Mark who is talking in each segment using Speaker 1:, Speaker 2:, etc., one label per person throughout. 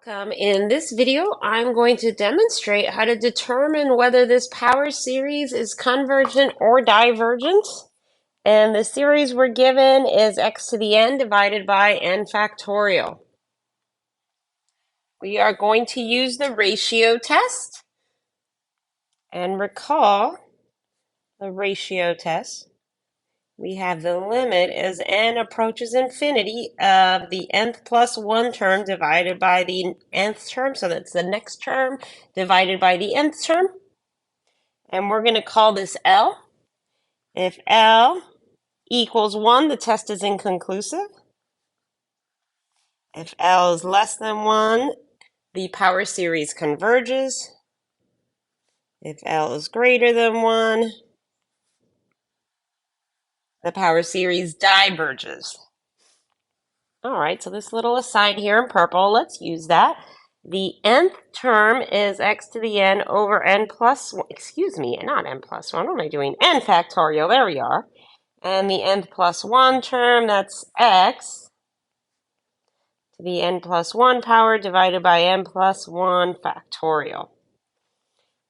Speaker 1: Welcome. In this video, I'm going to demonstrate how to determine whether this power series is convergent or divergent. And the series we're given is x to the n divided by n factorial. We are going to use the ratio test. And recall the ratio test. We have the limit as n approaches infinity of the nth plus 1 term divided by the nth term. So that's the next term divided by the nth term. And we're going to call this L. If L equals 1, the test is inconclusive. If L is less than 1, the power series converges. If L is greater than 1, the power series diverges. All right, so this little aside here in purple, let's use that. The nth term is x to the n over n plus 1, excuse me, not n plus 1, what am I doing? N factorial, there we are. And the nth plus 1 term, that's x to the n plus 1 power divided by n plus 1 factorial.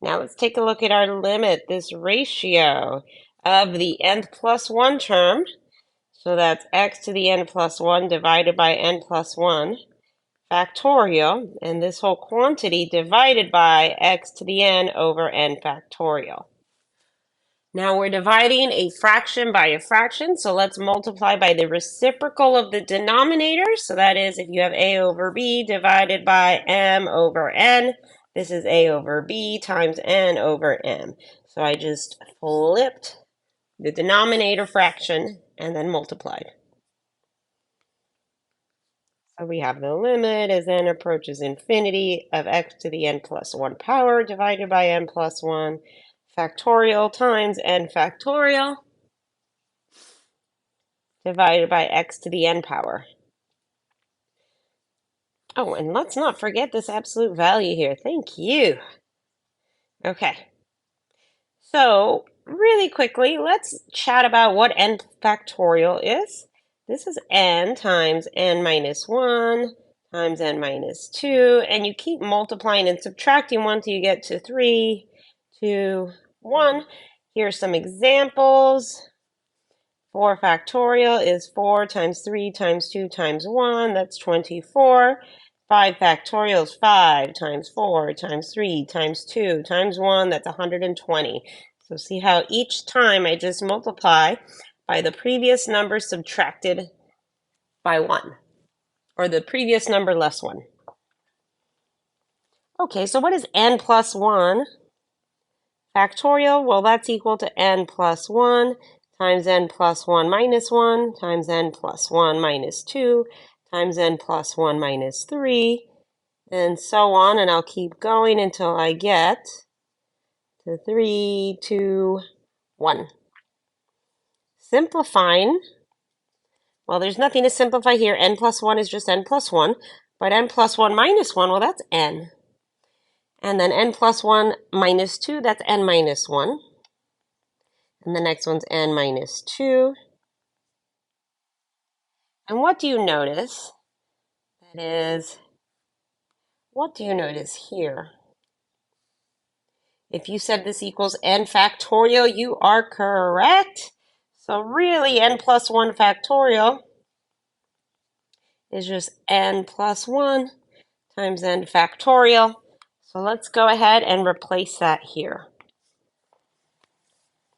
Speaker 1: Now let's take a look at our limit, this ratio of the nth plus 1 term. So that's x to the n plus 1 divided by n plus 1 factorial, and this whole quantity divided by x to the n over n factorial. Now we're dividing a fraction by a fraction, so let's multiply by the reciprocal of the denominator. So that is, if you have a over b divided by m over n, this is a over b times n over m. So I just flipped the denominator fraction and then multiplied. So we have the limit as n approaches infinity of x to the n plus 1 power divided by n plus 1 factorial times n factorial divided by x to the n power. Oh, and let's not forget this absolute value here. Thank you. Okay. So really quickly, let's chat about what n factorial is. This is n times n minus 1 times n minus 2, and you keep multiplying and subtracting 1 till you get to 3, 2, 1. Here are some examples. 4 factorial is 4 times 3 times 2 times 1, that's 24. 5 factorial is 5 times 4 times 3 times 2 times 1, that's 120. So see how each time I just multiply by the previous number subtracted by 1, or the previous number less 1. Okay, so what is n plus 1 factorial? Well, that's equal to n plus 1 times n plus 1 minus 1 times n plus 1 minus 2 times n plus 1 minus 3, and so on, and I'll keep going until I get to 3, 2, 1. Simplifying, well, there's nothing to simplify here. N plus 1 is just n plus 1, but n plus 1 minus 1, well, that's n. And then n plus 1 minus 2, that's n minus 1. And the next one's n minus 2. And what do you notice? That is, what do you notice here? If you said this equals n factorial, you are correct. So really, n plus 1 factorial is just n plus 1 times n factorial. So let's go ahead and replace that here.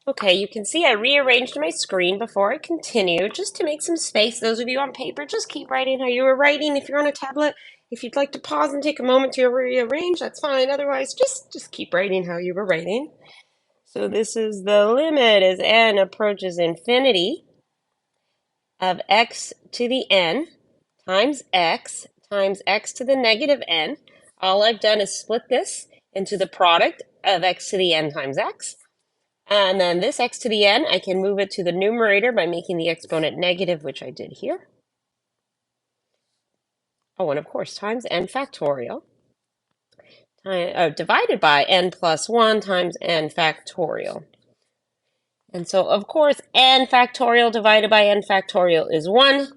Speaker 1: Okay, you can see I rearranged my screen before I continue, just to make some space. Those of you on paper, just keep writing how you were writing. If you're on a tablet, if you'd like to pause and take a moment to rearrange, that's fine. Otherwise, just keep writing how you were writing. So this is the limit as n approaches infinity of x to the n times x to the negative n. All I've done is split this into the product of x to the n times x. And then this x to the n, I can move it to the numerator by making the exponent negative, which I did here. Oh, and of course, times n factorial divided by n plus 1 times n factorial. And so, of course, n factorial divided by n factorial is 1.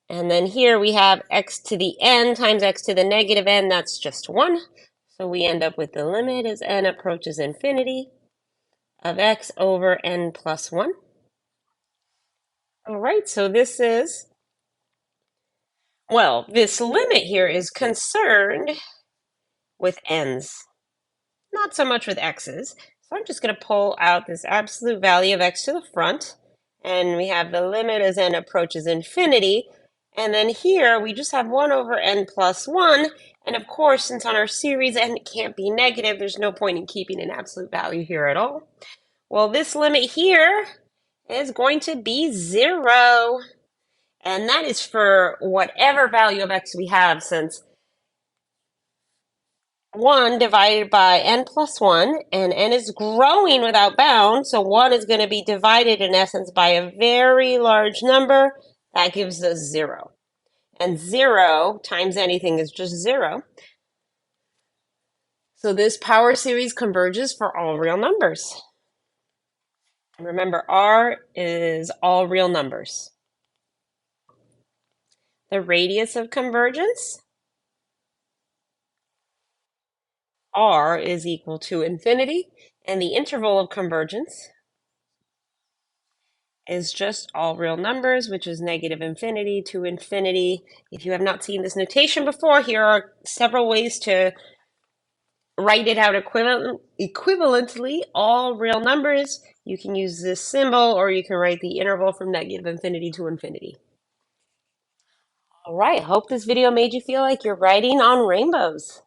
Speaker 1: And then here we have x to the n times x to the negative n, that's just 1. So we end up with the limit as n approaches infinity of x over n plus 1. All right, so this is, well, this limit here is concerned with n's, not so much with x's. So I'm just going to pull out this absolute value of x to the front, and we have the limit as n approaches infinity. And then here we just have 1 over n plus 1. And of course, since on our series n can't be negative, there's no point in keeping an absolute value here at all. Well, this limit here is going to be 0. And that is for whatever value of x we have, since 1 divided by n plus 1, and n is growing without bound, so 1 is going to be divided in essence by a very large number. That gives us 0. And 0 times anything is just 0. So this power series converges for all real numbers. Remember, R is all real numbers. The radius of convergence, R, is equal to infinity, and the interval of convergence is just all real numbers, which is negative infinity to infinity. If you have not seen this notation before, here are several ways to write it out equivalently, all real numbers. You can use this symbol, or you can write the interval from negative infinity to infinity. All right, hope this video made you feel like you're writing on rainbows.